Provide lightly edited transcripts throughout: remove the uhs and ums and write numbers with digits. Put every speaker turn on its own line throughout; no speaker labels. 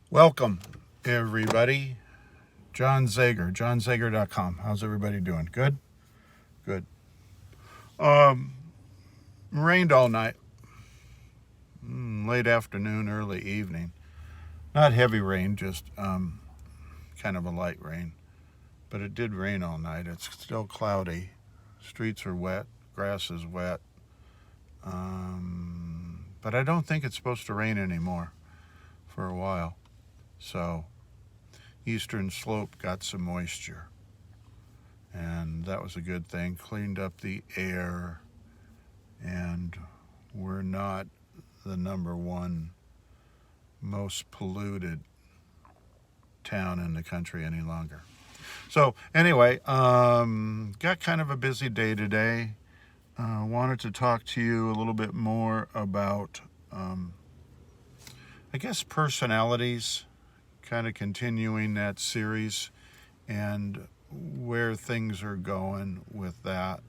Welcome, everybody. John Zager, johnzager.com. How's everybody doing? Good? Good. Um, Rained all night, late afternoon, early evening. Not heavy rain, just kind of a light rain. But it did rain all night. It's still cloudy. Streets are wet. Grass is wet. But I don't think it's supposed to rain anymore for a while. So, eastern slope got some moisture. And that was a good thing. Cleaned up the air, and we're not the number one most polluted town in the country any longer. So anyway, got kind of a busy day today. Wanted to talk to you a little bit more about, I guess, personalities, kind of continuing that series and where things are going with that.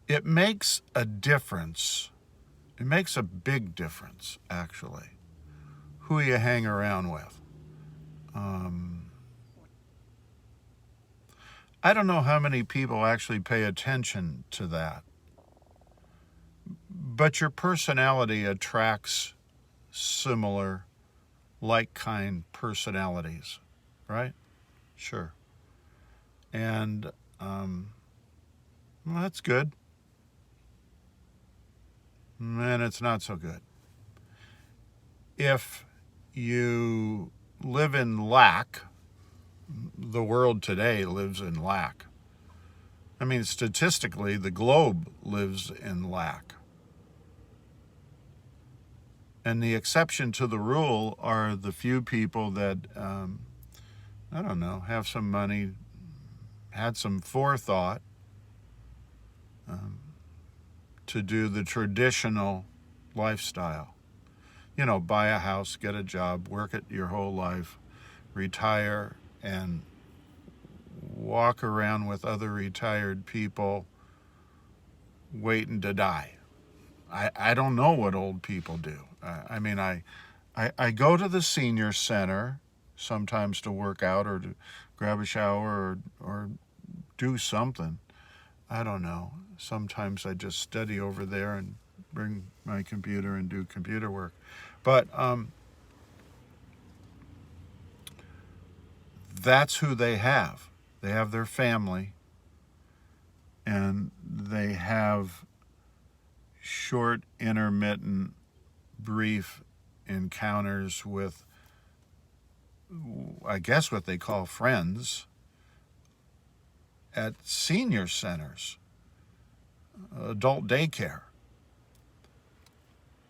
It makes a difference. It makes a big difference, actually, who you hang around with. I don't know how many people actually pay attention to that, but your personality attracts similar, like kind personalities, right? Sure. And well, that's good. And it's not so good. If you live in lack, the world today lives in lack. I mean, statistically, the globe lives in lack. And the exception to the rule are the few people that, I don't know, have some money, had some forethought to do the traditional lifestyle. You know, buy a house, get a job, work it your whole life, retire, and walk around with other retired people waiting to die. I don't know what old people do. I go to the senior center sometimes to work out or to grab a shower or do something. I don't know. Sometimes I just study over there and bring my computer and do computer work. But that's who they have. They have their family, and they have short, intermittent, brief encounters with, I guess, what they call friends at senior centers, adult daycare.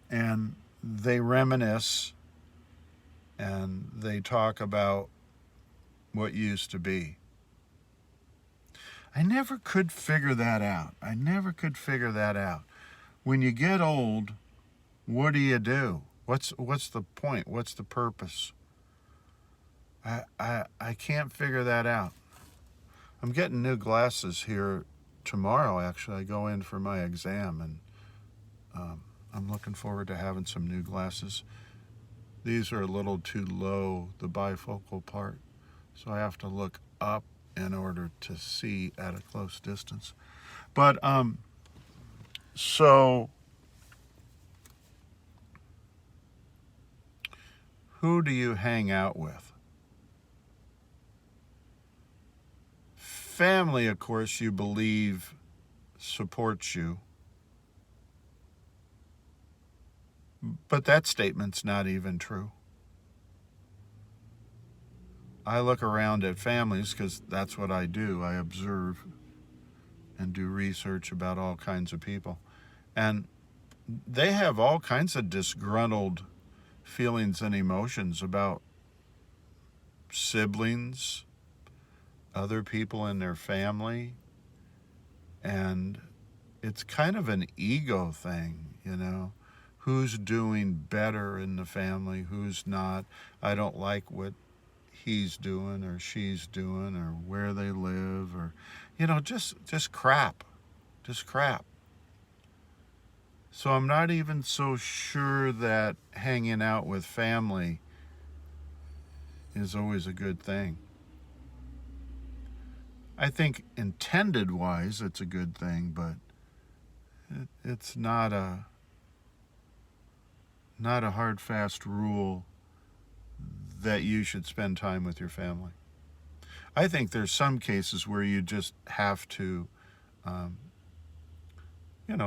And they reminisce and they talk about what used to be. I never could figure that out. When you get old, what do you do? What's the point? What's the purpose? I can't figure that out. I'm getting new glasses here tomorrow, actually. I go in for my exam, and I'm looking forward to having some new glasses. These are a little too low, the bifocal part, so I have to look up in order to see at a close distance. But so who do you hang out with? Family, of course, you believe supports you. But that statement's not even true. I look around at families because that's what I do. I observe and do research about all kinds of people. And they have all kinds of disgruntled feelings and emotions about siblings, other people in their family. And it's kind of an ego thing, you know. Who's doing better in the family, who's not. I don't like what he's doing or she's doing or where they live, or just crap. So I'm not even so sure that hanging out with family is always a good thing. I think intended wise it's a good thing, but it's not a hard fast rule that you should spend time with your family. I think there's some cases where you just have to um,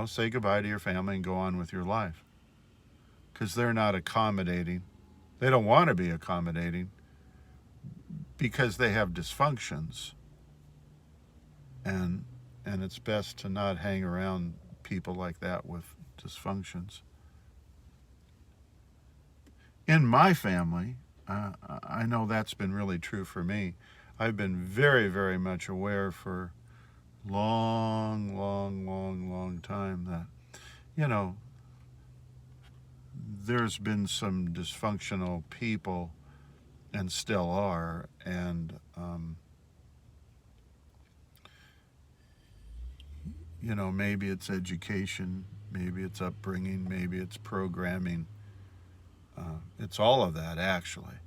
say goodbye to your family and go on with your life because they're not accommodating. They don't want to be accommodating because they have dysfunctions, and it's best to not hang around people like that with dysfunctions. In my family, I know that's been really true for me. I've been very, very much aware for long time that, you know, there's been some dysfunctional people and still are, and maybe it's education, maybe it's upbringing, maybe it's programming. It's all of that, actually.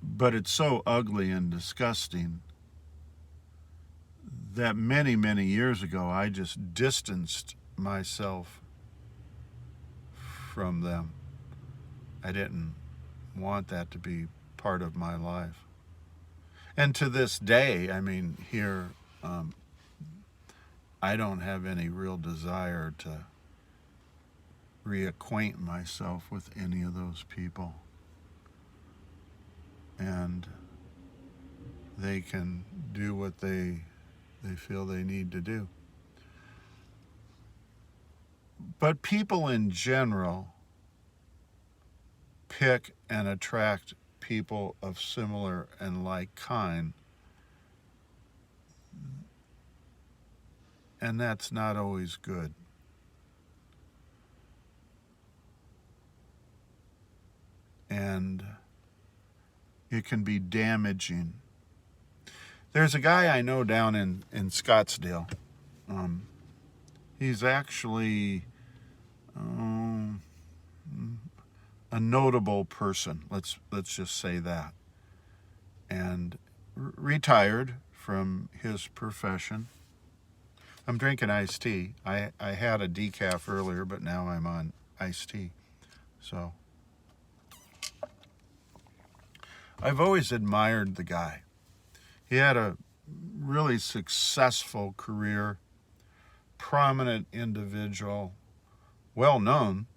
But it's so ugly and disgusting that many years ago I just distanced myself from them. I didn't want that to be part of my life. And to this day, I mean, here, I don't have any real desire to reacquaint myself with any of those people. And they can do what they feel they need to do. But people in general pick and attract people of similar and like kind. And that's not always good. And it can be damaging. There's a guy I know down in Scottsdale. He's actually a notable person. Let's just say that. And retired from his profession. I'm drinking iced tea. I had a decaf earlier, but now I'm on iced tea. So I've always admired the guy. He had a really successful career, prominent individual, well known,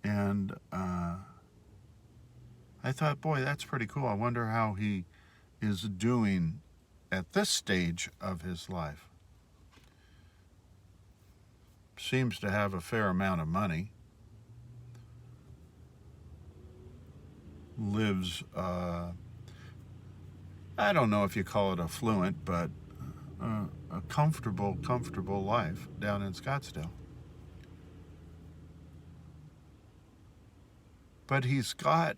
and I thought, boy, that's pretty cool. I wonder how he is doing at this stage of his life. Seems to have a fair amount of money. Lives, I don't know if you call it affluent, but a comfortable life down in Scottsdale. But he's got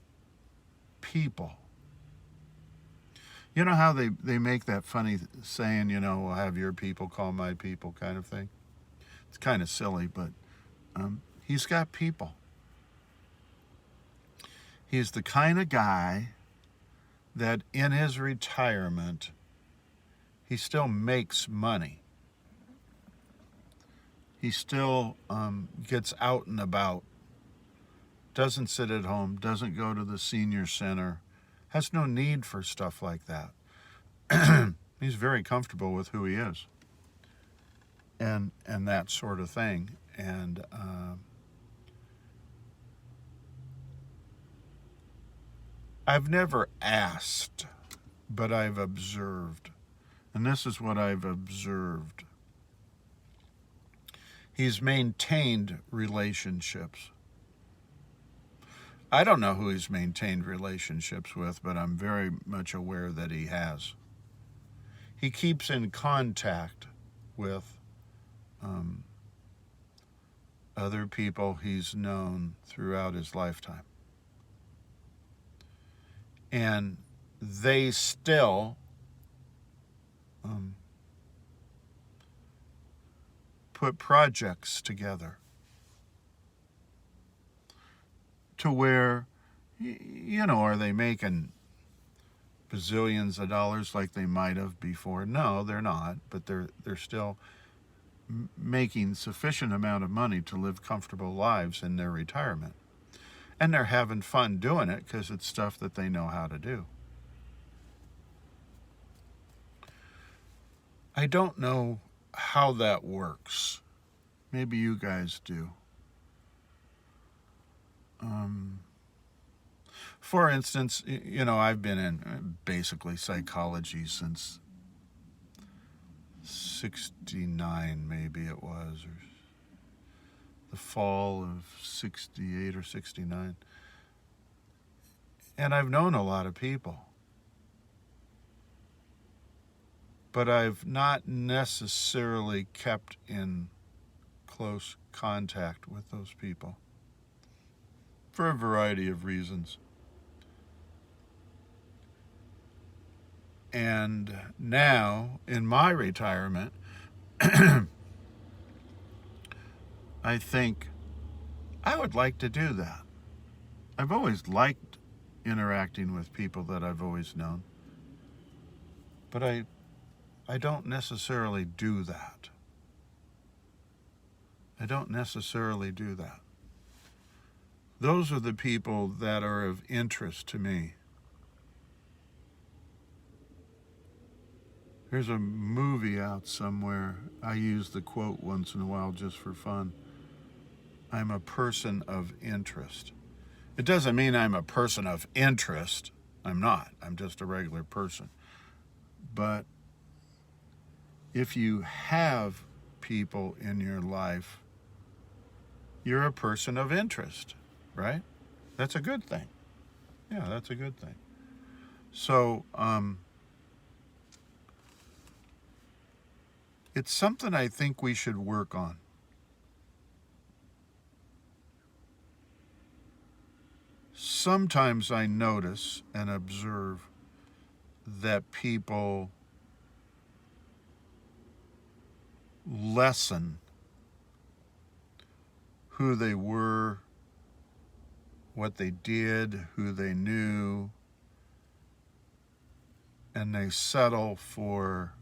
people. You know how they make that funny saying, we'll have your people call my people kind of thing? It's kind of silly, but he's got people. He's the kind of guy that in his retirement, he still makes money. He still gets out and about, doesn't sit at home, doesn't go to the senior center, has no need for stuff like that. He's very comfortable with who he is and that sort of thing. And I've never asked, but I've observed. And this is what I've observed. He's maintained relationships. I don't know who he's maintained relationships with, but I'm very much aware that he has. He keeps in contact with other people he's known throughout his lifetime. And they still put projects together to where, are they making bazillions of dollars like they might have before? No, they're not, but they're still making sufficient amount of money to live comfortable lives in their retirement. And they're having fun doing it because it's stuff that they know how to do. I don't know how that works. Maybe you guys do. For instance, I've been in basically psychology since 69, maybe it was, or the fall of 68 or 69. And I've known a lot of people. But I've not necessarily kept in close contact with those people for a variety of reasons. And now, in my retirement, I think I would like to do that. I've always liked interacting with people that I've always known. But I don't necessarily do that. I don't necessarily do that. Those are the people that are of interest to me. There's a movie out somewhere. I use the quote once in a while just for fun. I'm a person of interest. It doesn't mean I'm a person of interest. I'm not. I'm just a regular person. But if you have people in your life, you're a person of interest, right? That's a good thing. Yeah, that's a good thing. So, it's something I think we should work on. Sometimes I notice and observe that people lessen who they were, what they did, who they knew, and they settle for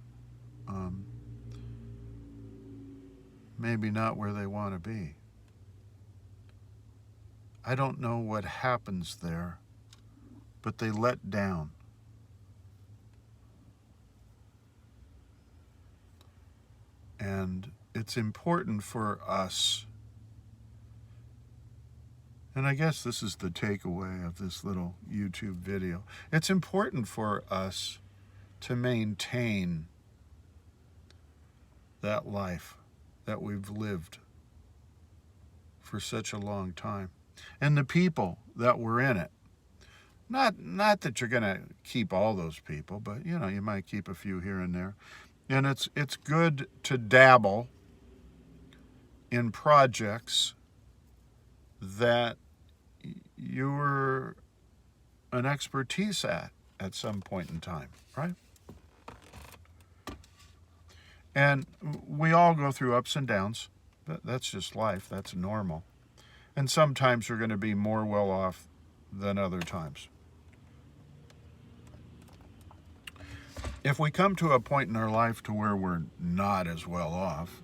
maybe not where they want to be. I don't know what happens there, but they let down. And it's important for us, and I guess this is the takeaway of this little YouTube video. It's important for us to maintain that life that we've lived for such a long time. And the people that were in it. Not that you're going to keep all those people, but you might keep a few here and there. And it's good to dabble in projects that you were an expertise at some point in time, right? And we all go through ups and downs. That's just life. That's normal. And sometimes we're going to be more well off than other times. If we come to a point in our life to where we're not as well off,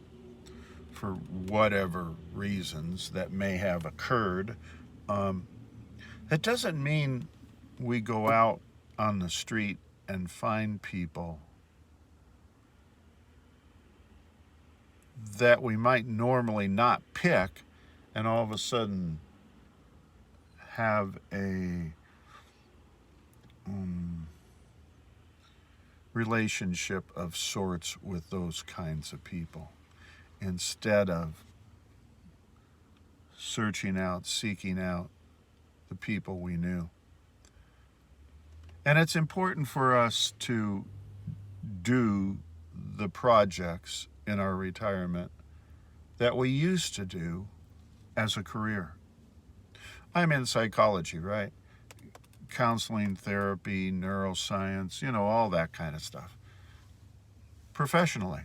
for whatever reasons that may have occurred, it doesn't mean we go out on the street and find people that we might normally not pick and all of a sudden have a relationship of sorts with those kinds of people, instead of seeking out the people we knew. And it's important for us to do the projects in our retirement that we used to do as a career. I'm in psychology, right? Counseling, therapy, neuroscience, all that kind of stuff. Professionally.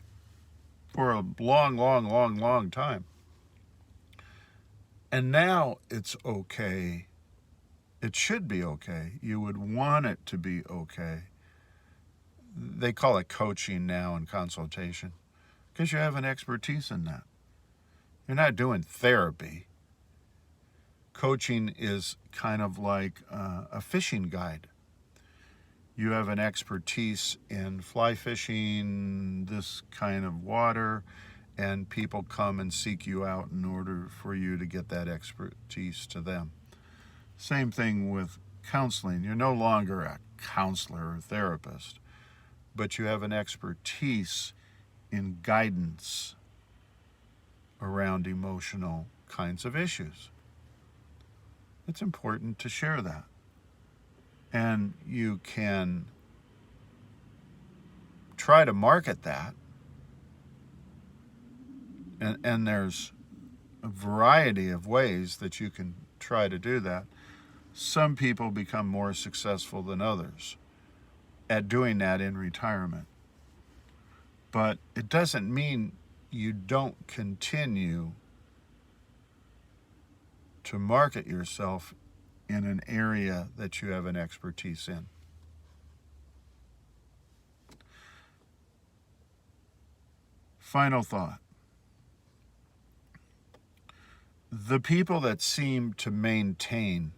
for a long, long, long, long time. And now it's okay. It should be okay. You would want it to be okay. They call it coaching now and consultation because you have an expertise in that. You're not doing therapy. Coaching is kind of like a fishing guide. You have an expertise in fly fishing, this kind of water, and people come and seek you out in order for you to get that expertise to them. Same thing with counseling. You're no longer a counselor or therapist, but you have an expertise in guidance around emotional kinds of issues. It's important to share that. And you can try to market that. And there's a variety of ways that you can try to do that. Some people become more successful than others at doing that in retirement. But it doesn't mean you don't continue to market yourself in an area that you have an expertise in. Final thought. The people that seem to maintain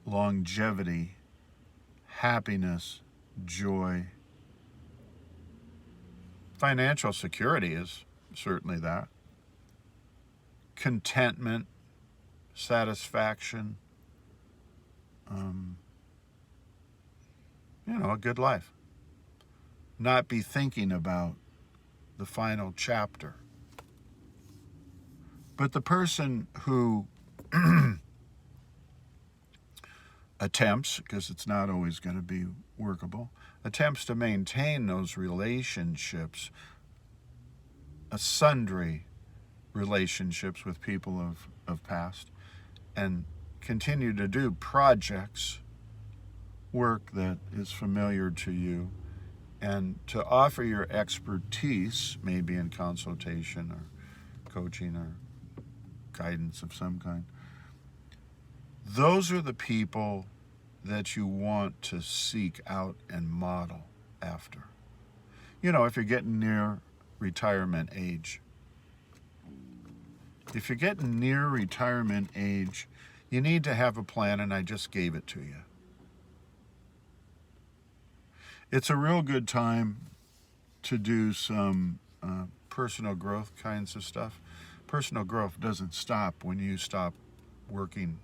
longevity, happiness, joy, financial security is certainly that, contentment, satisfaction, a good life. Not be thinking about the final chapter. But the person who attempts, because it's not always going to be workable, attempts to maintain those relationships, sundry relationships with people of past, and continue to do projects, work that is familiar to you, and to offer your expertise, maybe in consultation or coaching or guidance of some kind. Those are the people that you want to seek out and model after. If you're getting near retirement age. If you're getting near retirement age, you need to have a plan, and I just gave it to you. It's a real good time to do some personal growth kinds of stuff. Personal growth doesn't stop when you stop working,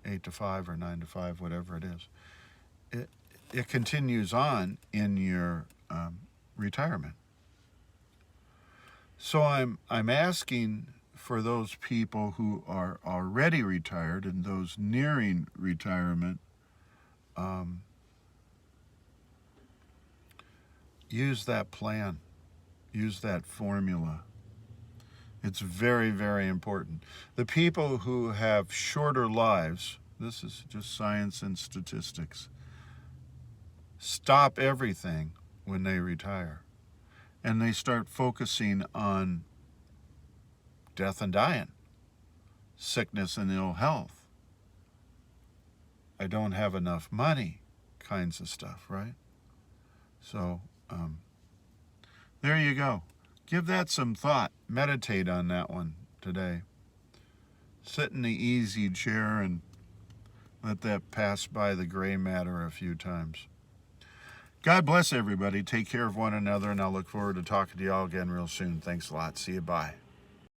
8 to 5 or 9 to 5, whatever it is. It continues on in your retirement. So I'm asking for those people who are already retired and those nearing retirement, use that plan, use that formula. It's very, very important. The people who have shorter lives, this is just science and statistics, stop everything when they retire. And they start focusing on death and dying, sickness and ill health. I don't have enough money kinds of stuff, right? So there you go. Give that some thought. Meditate on that one today. Sit in the easy chair and let that pass by the gray matter a few times. God bless everybody. Take care of one another, and I'll look forward to talking to you all again real soon. Thanks a lot. See you. Bye.